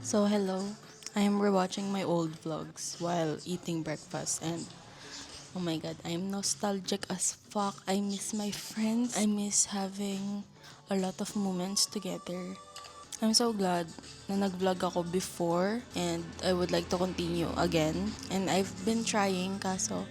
So hello, I am rewatching my old vlogs while eating breakfast and oh my god, I am nostalgic as fuck. I miss my friends. I miss having a lot of moments together. I'm so glad na nag-vlog ako before and I would like to continue again. And I've been trying kaso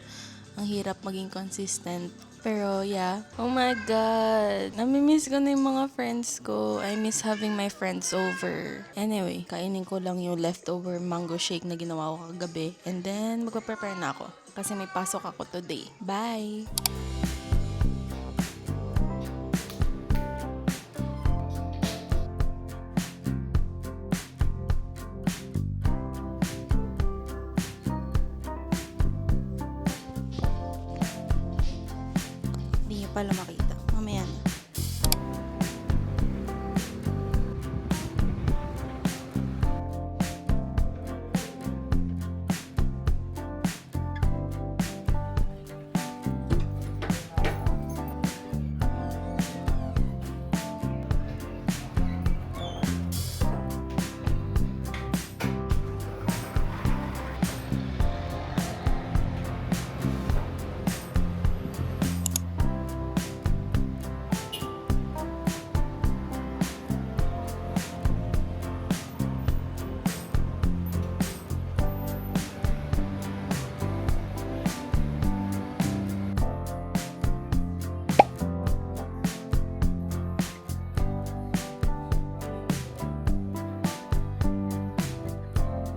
ang hirap maging consistent. Pero yeah, oh my god, namimiss ko na yung mga friends ko. I miss having my friends over. Anyway, kainin ko lang yung leftover mango shake na ginawa ko kagabi. And then, magpa-prepare na ako. Kasi may pasok ako today. Bye! Hindi niyo pala makita. Mamaya na.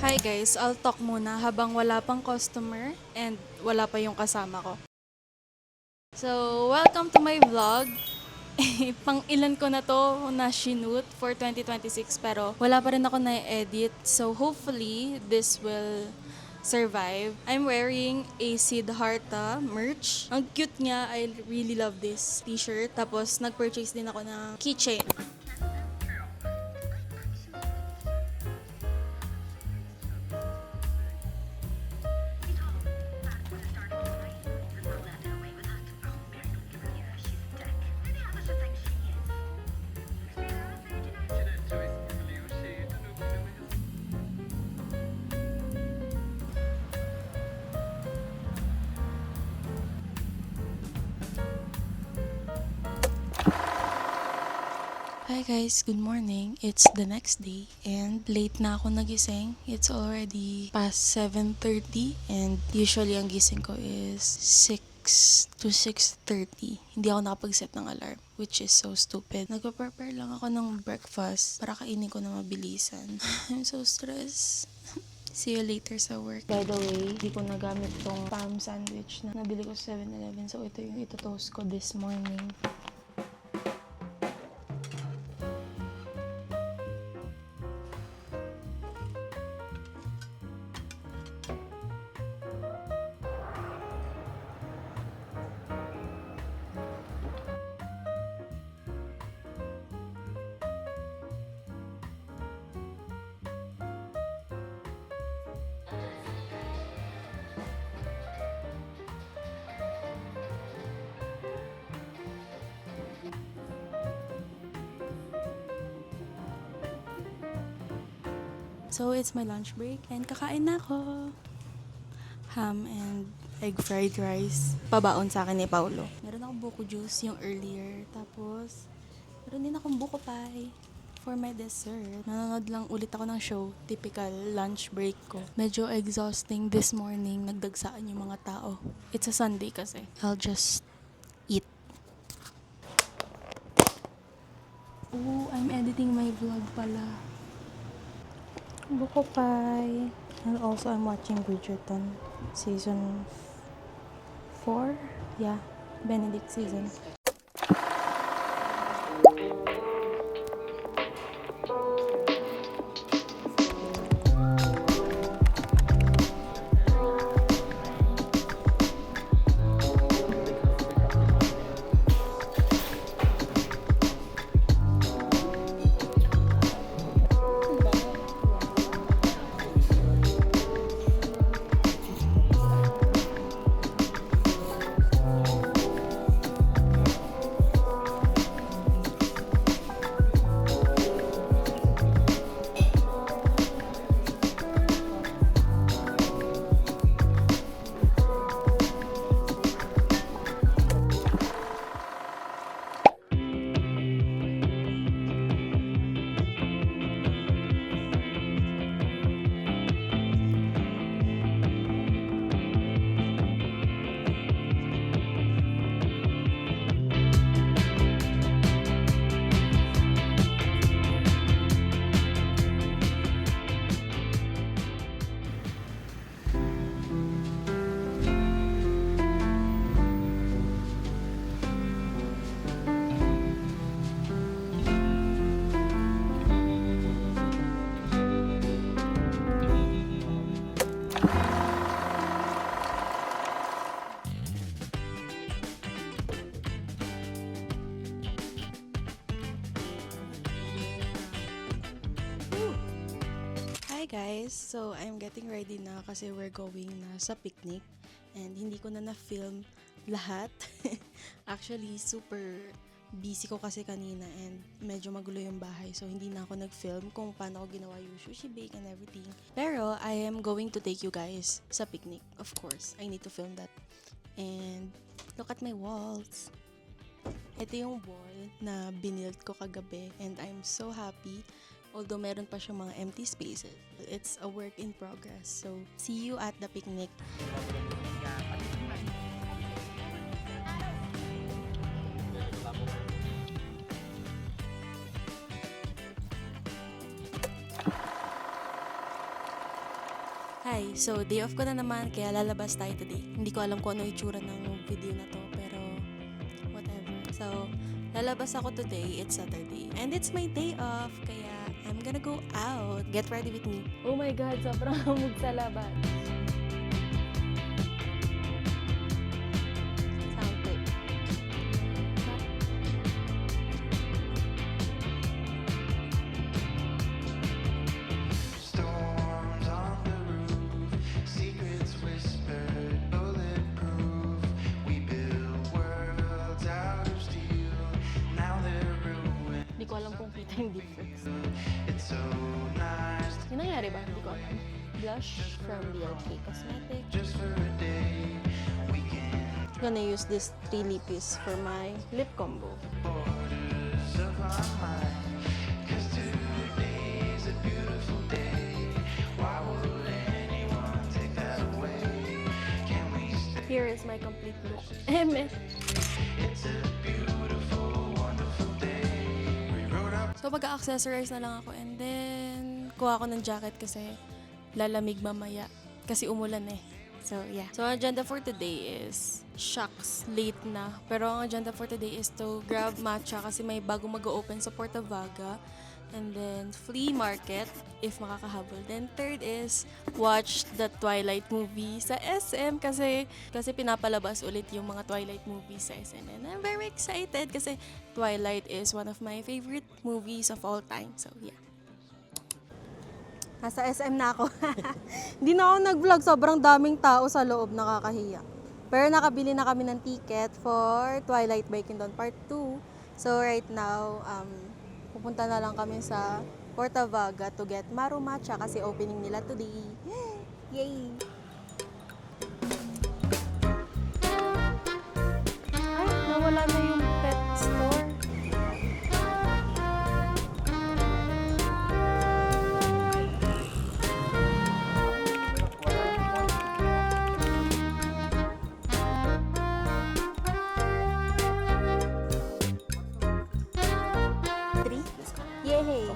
Hi guys, I'll talk muna habang wala pang customer and wala pa yung kasama ko. So, welcome to my vlog. Pang ilan ko na to na shoot for 2026 pero wala pa rin ako na-edit. So, hopefully, this will survive. I'm wearing a Siddhartha merch. Ang cute niya. I really love this t-shirt. Tapos, nag-purchase din ako ng keychain. Hi guys, good morning. It's the next day and late na ako nagising. It's already past 7:30 and usually ang gising ko is 6 to 6:30. Hindi ako nakapag-set ng alarm, which is so stupid. Nagpa-prepare lang ako ng breakfast para kainin ko na mabilisan. I'm so stressed. See you later sa work. By the way, hindi ko nagamit tong farm sandwich na nabili ko sa 7-Eleven. So ito yung ito-toast ko this morning. So, it's my lunch break and kakain na ako. Ham and egg fried rice. Pabaon sa akin ni Paulo. Meron akong buko juice yung earlier. Tapos, meron din akong buko pie for my dessert. Nanonood lang ulit ako ng show. Typical lunch break ko. Medyo exhausting this morning. Nagdagsaan yung mga tao. It's a Sunday kasi. I'll just eat. Oh, I'm editing my vlog pala. Buko pie. And also, I'm watching Bridgerton. Season 4? Yeah, Benedict season. guys! So, I'm getting ready na kasi we're going na sa picnic and hindi ko na na-film lahat. Actually, super busy ko kasi kanina and medyo magulo yung bahay so hindi na ako nag-film kung paano ko ginawa yung sushi bake and everything. Pero, I am going to take you guys sa picnic. Of course, I need to film that. And, look at my walls! Ito yung wall na binild ko kagabi and I'm so happy. Although meron pa siyang mga empty spaces. It's a work in progress. So, see you at the picnic. Hi! So, day off ko na naman kaya lalabas tayo today. Hindi ko alam kung ano itsura ng video na to pero whatever. So, lalabas ako today. It's Saturday. And it's my day off kaya I'm gonna go out. Get ready with me. Oh my God! Sobrang hamog sa labas. Sound check. Storms on the roof, secrets whispered, bulletproof. We build worlds out of steel. Now they're ruined. Hindi ko alam kung kita yung difference. It's so nice Yung nangyari ba? Hindi ko alam. Blush from BLK Cosmetics. just for a day. We can I'm gonna use this 3 lippies for my lip combo. borders of our mind. 'Cause today's a beautiful day. Why would anyone take that away? Can we stay? Here is my complete look. It's a beautiful, wonderful day. We rode up. So, mag-accessorize na lang ako and then kuha ako ng jacket kasi lalamig mamaya kasi umulan eh. So, yeah. So, ang agenda for today is shucks, late na. Pero ang agenda for today is to grab matcha kasi may bago mag-open sa Porta Vaga. And then, flea market, if makakahabol. Then, third is watch the Twilight movie sa SM kasi pinapalabas ulit yung mga Twilight movies sa SM. And I'm very excited kasi Twilight is one of my favorite movies of all time. So, yeah. Nasa SM na ako. Hindi na ako nag-vlog. Sobrang daming tao sa loob. Nakakahiya. Pero nakabili na kami ng ticket for Twilight Breaking Dawn Part 2. So, right now, pupunta na lang kami sa Porta Vaga to get Maru Matcha kasi opening nila today. Yay! Ay, nawala na yung pet store. Three? Yay!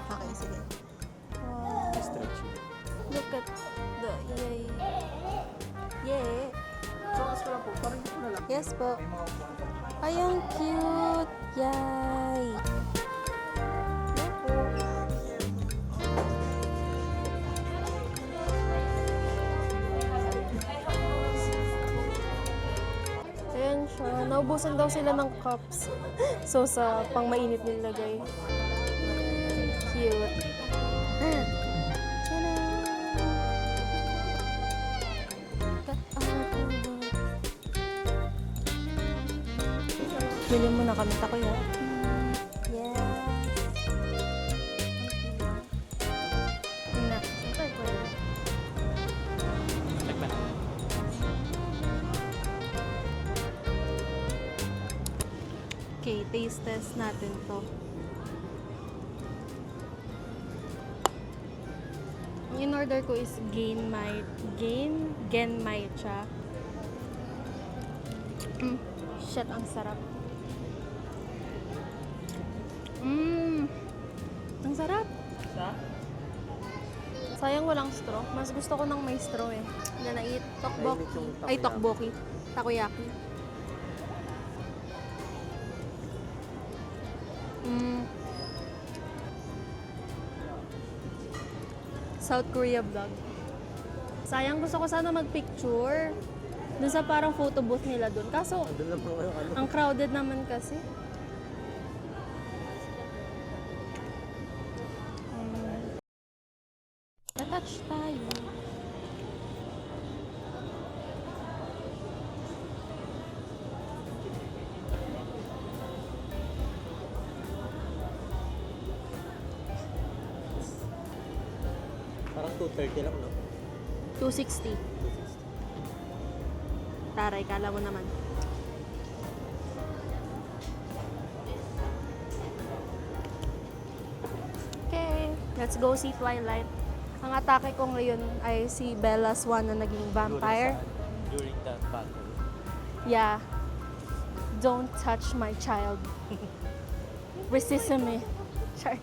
Okay, sige. Look at the yay. Yay! Yes po. Ay, ang cute! Yay! Opo. Ayan siya. Naubusan daw sila ng cups. So, sa pang mainit nilagay. Cute. Tada! Bili mo na kami takoyaki. Yes. Okay, pwede. Okay, taste test natin to. Ang in-order ko is Genmai cha. Shit, ang sarap. Ang sarap. Sayang walang straw. Mas gusto ko ng may straw eh. Gonna eat tteokbokki. Ay, tteokbokki. Takoyaki. South Korea vlog. Sayang, gusto ko sana magpicture dun sa parang photo booth nila dun. Kaso, ang crowded naman kasi. touch tayo. Parang 230 lang, no? 260. Taray, kala mo naman. Okay, let's go see Twilight. Ang atake ko ngayon ay si Bella Swan na naging vampire. During that battle. Yeah. Don't touch my child. Resisame. Char.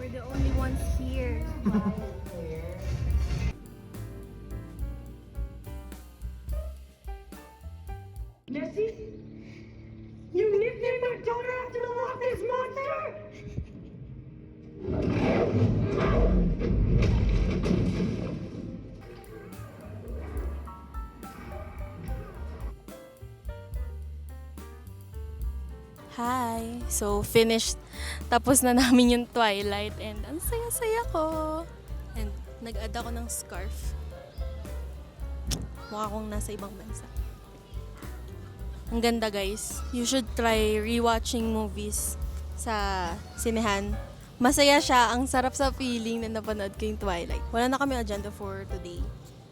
We're the only ones here. Nessie? You nicknamed my daughter after the Loch Ness Monster? Hi! So, finished. Tapos na namin yung Twilight and ang saya-saya ko. And nag-add ako ng scarf. Mukha akong nasa ibang bansa. Ang ganda guys. You should try rewatching movies sa sinehan. Masaya siya. Ang sarap sa feeling na napanood ko yung Twilight. Wala na kami agenda for today.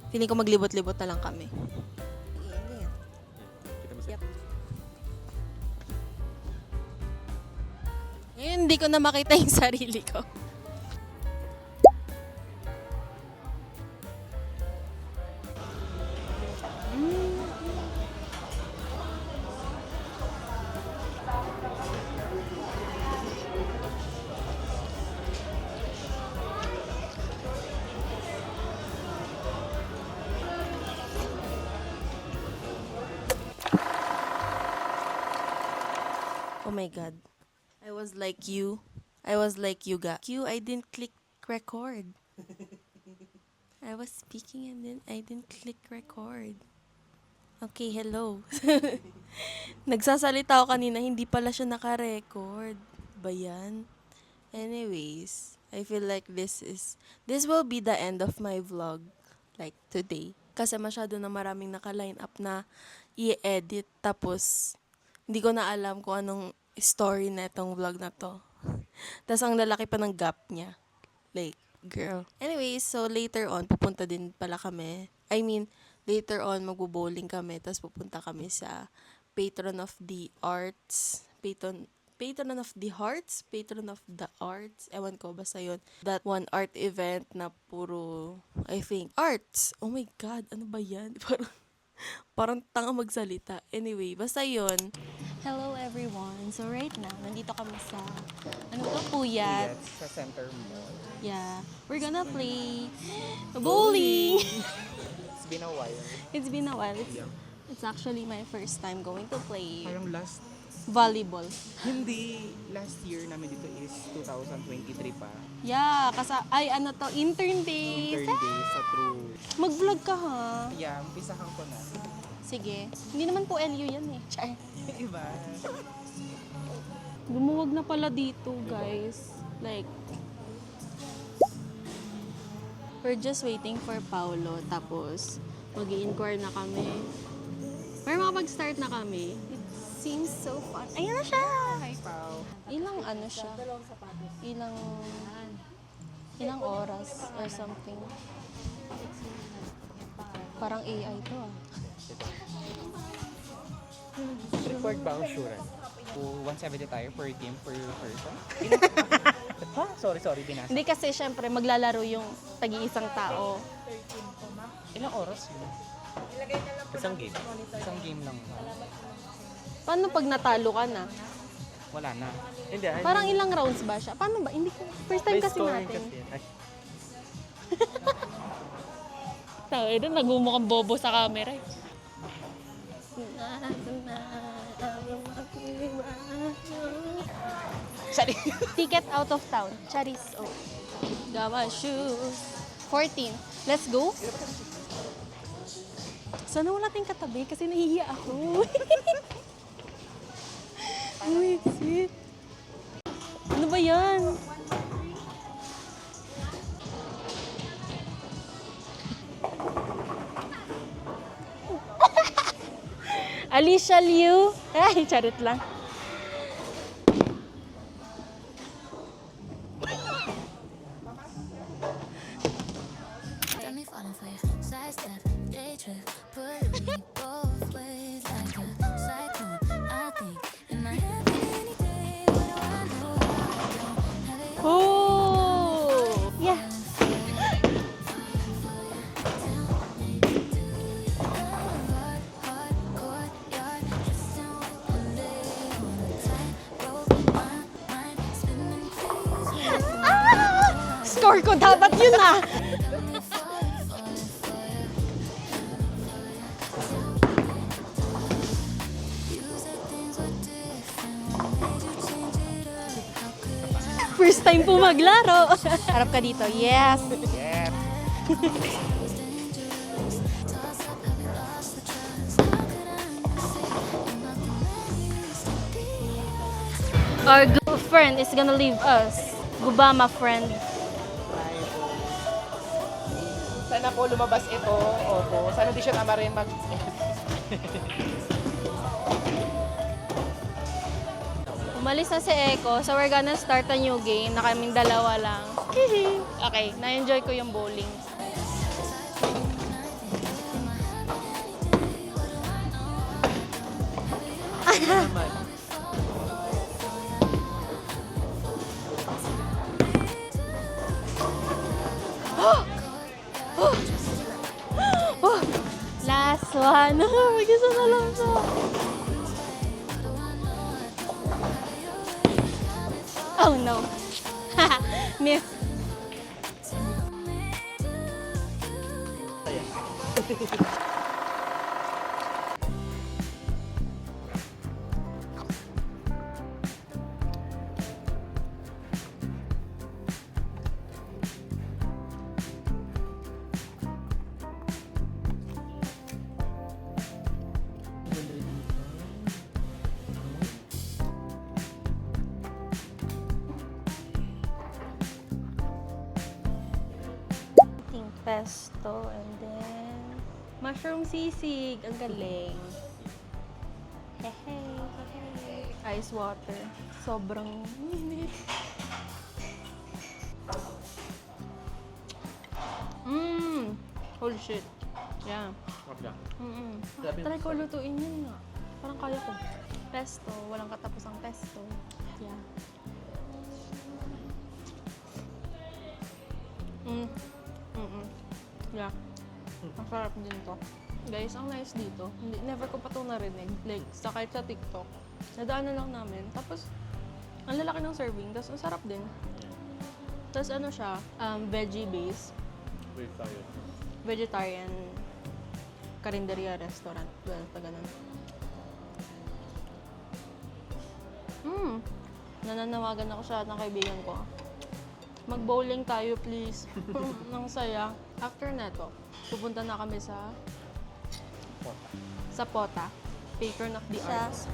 Feeling ko maglibot-libot na lang kami. Yep. Ngayon, hindi ko na makita yung sarili ko. Oh my God. I was like you. I was like you, ga. I didn't click record. I was speaking and then I didn't click record. Okay, hello. Nagsasalita ako kanina, hindi pala siya naka-record. Ba yan? Anyways, I feel like this will be the end of my vlog. Like today. Kasi masyado na maraming naka-line up na i-edit. Tapos, hindi ko na alam kung anong story na itong vlog na to. Tapos ang lalaki pa ng gap niya. Like, girl. Anyways, so later on, pupunta din pala kami. I mean, later on, magbo-bowling kami. Tapos pupunta kami sa Patron of the Arts. Patron of the Hearts? Patron of the Arts? Ewan ko, basta yun. That one art event na puro, I think, arts. Oh my God, ano ba yan? Parang tanga magsalita. Anyway, basta yun. Hello everyone. So right now, nandito kami sa, ano to, Puyat. Yes, sa Center Mall. Yeah. We're gonna play bowling. It's been a while. It's been a while. It's actually my first time going to play Parang last, volleyball. hindi, last year namin dito is 2023 pa. Yeah, ano to, intern days. Intern day sa True. Mag-vlog ka ha. Yeah, umpisahan ko na. Sige. Hindi naman po LU yan eh. Char. Iba. Lumuwag na pala dito, guys. Like, we're just waiting for Paulo. Tapos, mag-i-inquire na kami. Pero makapag-start na kami. It seems so fun. Ayan na siya! Hi, Pao. Ilang ano siya? Ilang oras or something. Parang AI to ah. Record ba ang sure? 170 tayo per team per person? Ha? Sorry, binasa. Hindi kasi syempre maglalaro yung tagi-isang tao. Ilang oras yun? Isang game. Isang game lang. Paano pag natalo ka na? Wala na. Hindi. Parang ilang rounds ba siya? Paano ba? Hindi ko. First time kasi natin. Tao, ito nagmumukhang bobo sa camera eh. Ticket out of town. Charis. Oh. Gawa shoes. 14. Let's go. Sana wala tayong katabi kasi nahihiya ako. Ano exit? Ano ba yan? Alicia Liu. Ay, charit lang. Got me falling for you. Sidestep, day trip, pulling me both ways like a cyclone. I think in my head any day. What do I know? I don't have it. Oh! Yeah. Hardcore, yard, twisting with the lay on a tightrope. My mind spinning, please. Score ko dapat yun ah! First time po maglaro. Harap ka dito. Yes. Yes. Our good friend is gonna leave us. Gubama friend. Sana po lumabas ito. Opo. Sana di siya tama rin mag... Umalis na si Echo, so we're gonna start a new game na kaming dalawa lang. Okay, na-enjoy ko yung bowling. Last one. Mag-isa na lang siya. Oh no. Miss. Ting pesto and then mushroom sisig. Ang galing. Hehe. Ice water. Sobrang init. Holy shit. Yeah. Try ko lutuin yun nga. Parang kaya ko. Pesto. Walang katapusang pesto. Yeah. Yeah. Ang sarap din to. Guys, ang nice dito. Never ko pa ito narinig. Like, kahit sa TikTok. Nadaanan lang namin. Tapos, ang lalaki ng serving. Tapos, ang sarap din. Tapos, ano siya, veggie base. Vegetarian karinderya restaurant. Well, pa ganun. Nananawagan ako sa ng kaibigan ko. Mag-bowling tayo, please. Nang saya. After neto, pupunta na kami sa Pota. Patron of the Arts.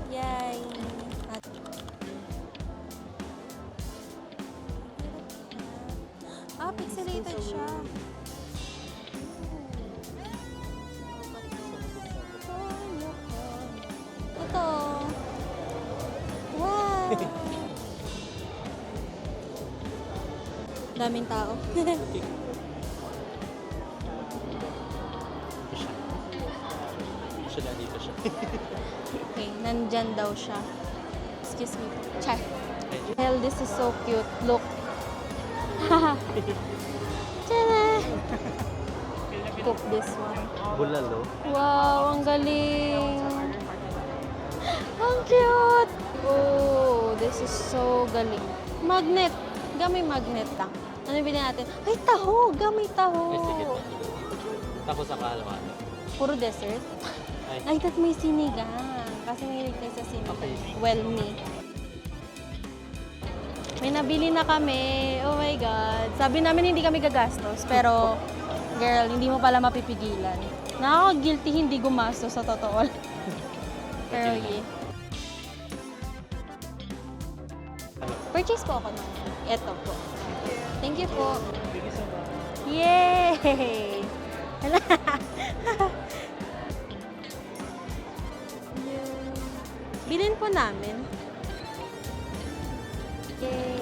Yay! Pixelated siya. Ito. Wow! Daming tao. Siya na dito siya. Okay, nandyan daw siya. Excuse me. Char. Hell, this is so cute. Look. Tada! Cook this one. Bulalo. Wow, ang galing. Ang cute. Oh, this is so galing. Magnet. Gamay magnet lang. Ano yung bilhin natin? Ay, taho! Gamay taho! Tapos sa kalaman. Puro dessert? Ay, tat may sinigang. Kasi may tayo sa sinigang. Okay. Well, me. May nabili na kami. Oh my God. Sabi namin hindi kami gagastos. Pero, girl, hindi mo pala mapipigilan. Nakaka-guilty hindi gumastos sa totoo. Pero yeah. Purchase po ako ng eto po. Thank you po. Thank you so much. Yay! Bilhin po namin. Yay!